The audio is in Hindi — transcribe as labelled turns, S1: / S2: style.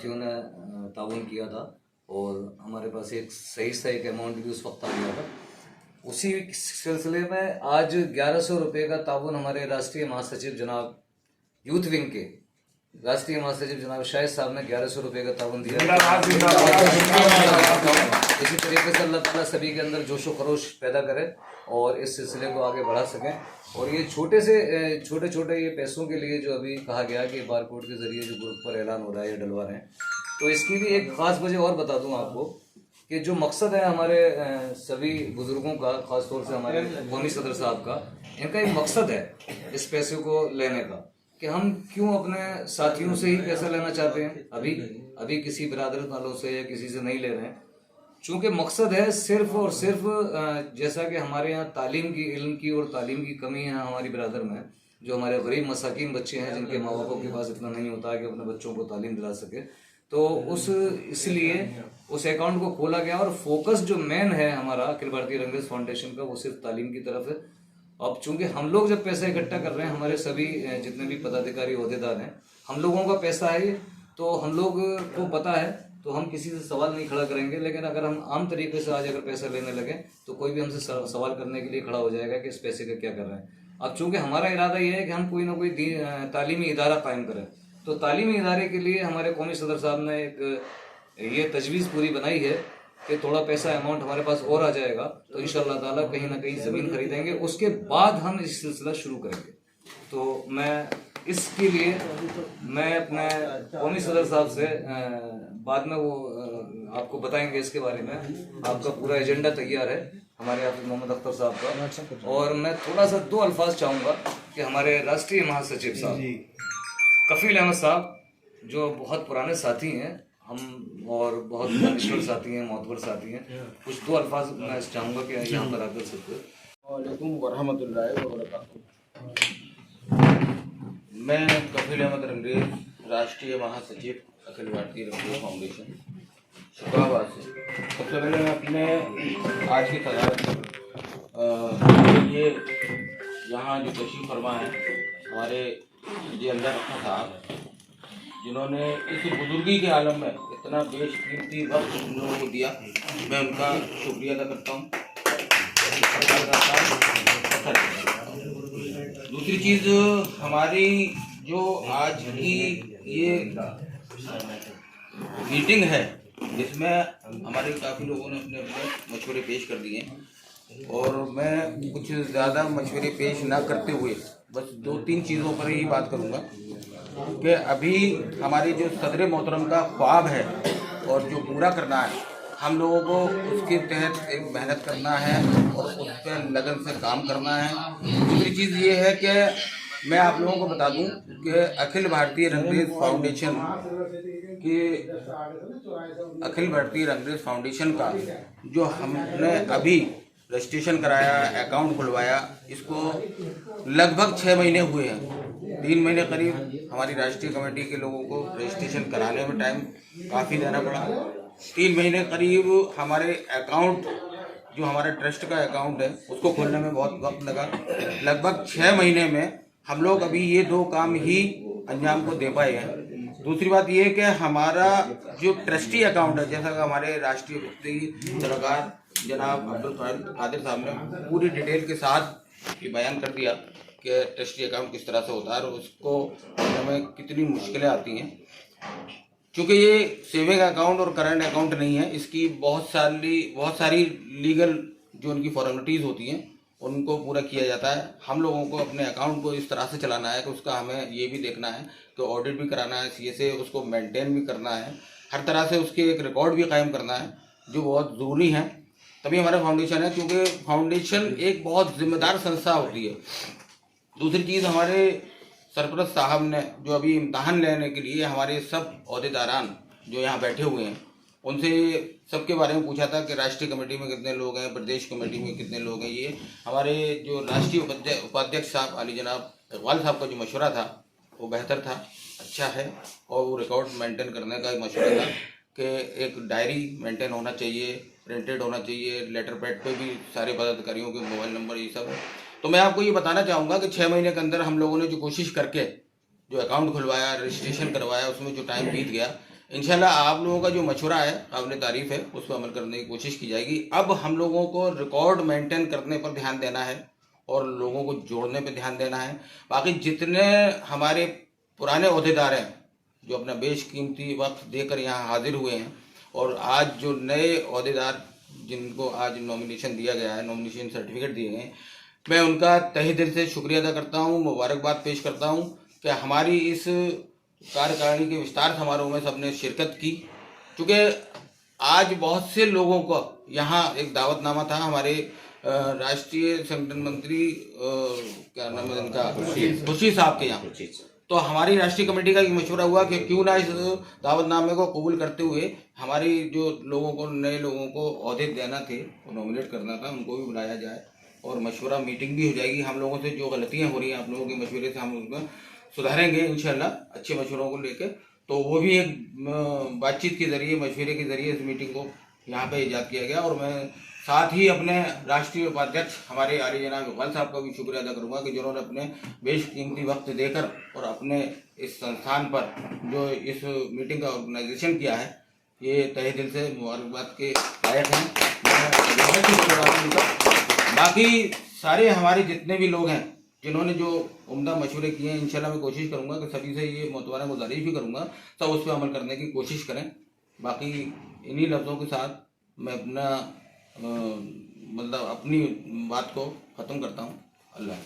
S1: साथियों ने ताउन किया था और हमारे पास एक सही सा एक अमाउंट भी उस वक्त आ गया था। उसी सिलसिले में आज 1100 रुपये का ताउन हमारे राष्ट्रीय महासचिव जनाब यूथ विंग के राष्ट्रीय महासचिव जनाब शाहिद साहब ने 1100 रुपये का ताउन दिया। इसी तरीके से अल्लाह ताला सभी के अंदर जोशो खरोश पैदा करे और इस सिलसिले को आगे बढ़ा सकें। और ये छोटे छोटे ये पैसों के लिए जो अभी कहा गया कि बारकोड के जरिए जो ग्रुप पर ऐलान हो रहा है या डलवा रहे हैं, तो इसकी भी एक खास वजह और बता दूं आपको कि जो मकसद है हमारे सभी बुजुर्गों का, खासतौर से हमारे कौमी सदर साहब का, इनका एक मकसद है इस पैसे को लेने का कि हम क्यों अपने साथियों से ही पैसा लेना चाहते हैं, अभी किसी बिरादर वालों से या किसी से नहीं ले रहे हैं। चूँकि मकसद है सिर्फ और सिर्फ जैसा कि हमारे यहाँ तालीम की, इल्म की और तालीम की कमी है हमारी बिरादर में, जो हमारे गरीब मसाकिन बच्चे हैं जिनके माँ बापों के पास इतना नहीं होता है कि अपने बच्चों को तालीम दिला सके, तो इसलिए उस अकाउंट को खोला गया और फोकस जो मेन है हमारा अखिल भारतीय रंगरेज फाउंडेशन का, वो सिर्फ तालीम की तरफ है। अब चूंकि हम लोग जब पैसा इकट्ठा कर रहे हैं, हमारे सभी जितने भी पदाधिकारी ओहदेदार हैं, हम लोगों का पैसा है, तो हम लोग को पता है, तो हम किसी से सवाल नहीं खड़ा करेंगे। लेकिन अगर हम आम तरीके से आज अगर पैसा लेने लगे तो कोई भी हमसे सवाल करने के लिए खड़ा हो जाएगा कि इस पैसे का क्या कर रहे हैं। अब चूंकि हमारा इरादा यह है कि हम कोई ना कोई तालीमी इदारा कायम करें, तो तालीमी इदारे के लिए हमारे कौमी सदर साहब ने एक ये तजवीज़ पूरी बनाई है कि थोड़ा पैसा अमाउंट हमारे पास और आ जाएगा तो इंशाअल्लाह ताला कहीं ना कहीं ज़मीन खरीदेंगे, उसके बाद हम इस सिलसिला शुरू करेंगे। तो मैं इसके लिए मैं अपने कौमी सदर साहब से बाद में वो आपको बताएंगे इसके बारे में। आपका पूरा एजेंडा तैयार है हमारे हाफिज मोहम्मद अख्तर साहब का। और मैं थोड़ा सा 2 अल्फाज चाहूँगा कि हमारे राष्ट्रीय महासचिव साहब कफील अहमद साहब, जो बहुत पुराने साथी हैं हम और बहुत निष्ठुर साथी हैं, मोहतबर साथी हैं, कुछ 2 अल्फाज मैं चाहूँगा कि यहाँ पर आकर सकते।
S2: वालेकुम वरहमतुल्लाहि वबरकातुहू। मैं कफील अहमद रंगरेज, राष्ट्रीय महासचिव अखिल भारतीय रंगरेज फाउंडेशन शुक्राबाद से। सबसे पहले मैं अपने आज की सदारत ये यहाँ जो तशरीफ़ फरमा है हमारे जी अंदर रखा साहब, जिन्होंने इस बुजुर्गी के आलम में इतना बेशकीमती वक्त उन लोगों को दिया, मैं उनका शुक्रिया अदा करता हूँ। दूसरी चीज़, हमारी जो आज की ये मीटिंग है जिसमें हमारे काफ़ी लोगों ने अपने अपने मशवरे पेश कर दिए हैं, और मैं कुछ ज़्यादा मशवरे पेश ना करते हुए बस 2-3 चीज़ों पर ही बात करूँगा कि अभी हमारी जो सदर मोहतरम का ख्वाब है और जो पूरा करना है, हम लोगों को उसके तहत एक मेहनत करना है और उस पर लगन से काम करना है। दूसरी चीज़ ये है कि मैं आप लोगों को बता दूं कि अखिल भारतीय रंगरेज फाउंडेशन का जो हमने अभी रजिस्ट्रेशन कराया, अकाउंट खुलवाया, इसको लगभग 6 महीने हुए हैं। 3 महीने करीब हमारी राष्ट्रीय कमेटी के लोगों को रजिस्ट्रेशन कराने में टाइम काफ़ी देना पड़ा। 3 महीने करीब हमारे अकाउंट, जो हमारे ट्रस्ट का अकाउंट है, उसको खोलने में बहुत वक्त लगा। लगभग 6 महीने में हम लोग अभी ये 2 काम ही अंजाम को दे पाए हैं। दूसरी बात ये है कि हमारा जो ट्रस्टी अकाउंट है, जैसा कि हमारे राष्ट्रीय मुफ्ती सलाहकार जनाब अब्दुल कादिर साहब ने पूरी डिटेल के साथ ये बयान कर दिया कि ट्रस्टी अकाउंट किस तरह से होता है और उसको खोलने में कितनी मुश्किलें आती हैं। क्योंकि ये सेविंग अकाउंट और करंट अकाउंट नहीं है, इसकी बहुत सारी लीगल जो उनकी फॉर्मेलिटीज़ होती हैं उनको पूरा किया जाता है। हम लोगों को अपने अकाउंट को इस तरह से चलाना है कि उसका हमें ये भी देखना है कि ऑडिट भी कराना है, सीए से उसको मेंटेन भी करना है, हर तरह से उसके एक रिकॉर्ड भी कायम करना है, जो बहुत ज़रूरी है। तभी हमारा फाउंडेशन है, क्योंकि फाउंडेशन एक बहुत जिम्मेदार संस्था होती है। दूसरी चीज़, हमारे सरपरस्त साहब ने जो अभी इम्तहान लेने के लिए हमारे सब ओहदेदारान जो यहाँ बैठे हुए हैं, उनसे सबके बारे में पूछा था कि राष्ट्रीय कमेटी में कितने लोग हैं, प्रदेश कमेटी में कितने लोग हैं। ये हमारे जो राष्ट्रीय उपाध्यक्ष साहब अली जनाब इकबाल साहब का जो मशवरा था वो बेहतर था, अच्छा है। और वो रिकॉर्ड मेंटेन करने का मशवरा था कि एक डायरी मेंटेन होना चाहिए, प्रिंटेड होना चाहिए, लेटर पैड पे भी सारे पदाधिकारियों के मोबाइल नंबर, ये सब। तो मैं आपको ये बताना चाहूँगा कि 6 महीने के अंदर हम लोगों ने जो कोशिश करके जो अकाउंट खुलवाया, रजिस्ट्रेशन करवाया, उसमें जो टाइम बीत गया, इंशाल्लाह आप लोगों का जो मशवरा है काबिल तारीफ है, उस पर अमल करने की कोशिश की जाएगी। अब हम लोगों को रिकॉर्ड मेंटेन करने पर ध्यान देना है और लोगों को जोड़ने पर ध्यान देना है। बाकी जितने हमारे पुराने ओहदेदार हैं जो अपना बेशकीमती वक्त देकर यहाँ हाजिर हुए हैं, और आज जो नए ओहदेदार जिनको आज नॉमिनेशन दिया गया है, नॉमिनेशन सर्टिफिकेट दिए गए, मैं उनका तहे दिल से शुक्रिया अदा करता हूँ, मुबारकबाद पेश करता हूँ कि हमारी इस कार्यकारिणी के विस्तार समारोह में सबने शिरकत की। चूँकि आज बहुत से लोगों को यहाँ एक दावतनामा था हमारे राष्ट्रीय संगठन मंत्री क्या नाम है इनका, खुर्शीद साहब के यहाँ। तो हमारी राष्ट्रीय कमेटी का ये मशवरा हुआ कि क्यों ना इस दावतनामे को कबूल करते हुए हमारी जो लोगों को, नए लोगों को ओहदे देना थे, नॉमिनेट करना था, उनको भी बुलाया जाए और मशवरा मीटिंग भी हो जाएगी। हम लोगों से जो गलतियां हो रही हैं आप लोगों के मशवरे से हम उनको सुधारेंगे इंशाल्लाह, अच्छे मशवरों को लेकर। तो वो भी एक बातचीत के जरिए, मशवरे के जरिए इस मीटिंग को यहाँ पे ईजाद किया गया। और मैं साथ ही अपने राष्ट्रीय उपाध्यक्ष हमारे आली जनाब इकबाल साहब का भी शुक्रिया अदा करूँगा कि जिन्होंने अपने बेशकीमती वक्त देकर और अपने इस संस्थान पर जो इस मीटिंग का ऑर्गेनाइजेशन किया है, ये तहे दिल से मुबारकबाद के लायक हैं। बाकी सारे हमारे जितने भी लोग हैं जिन्होंने जो उम्दा मशवरे किए हैं, इंशाल्लाह मैं कोशिश करूंगा कि सभी से ये मोतबारा गुजारिश भी करूंगा, सब उस पर अमल करने की कोशिश करें। बाकी इन्हीं लफ्ज़ों के साथ मैं अपना मतलब अपनी बात को ख़त्म करता हूँ। अल्लाह।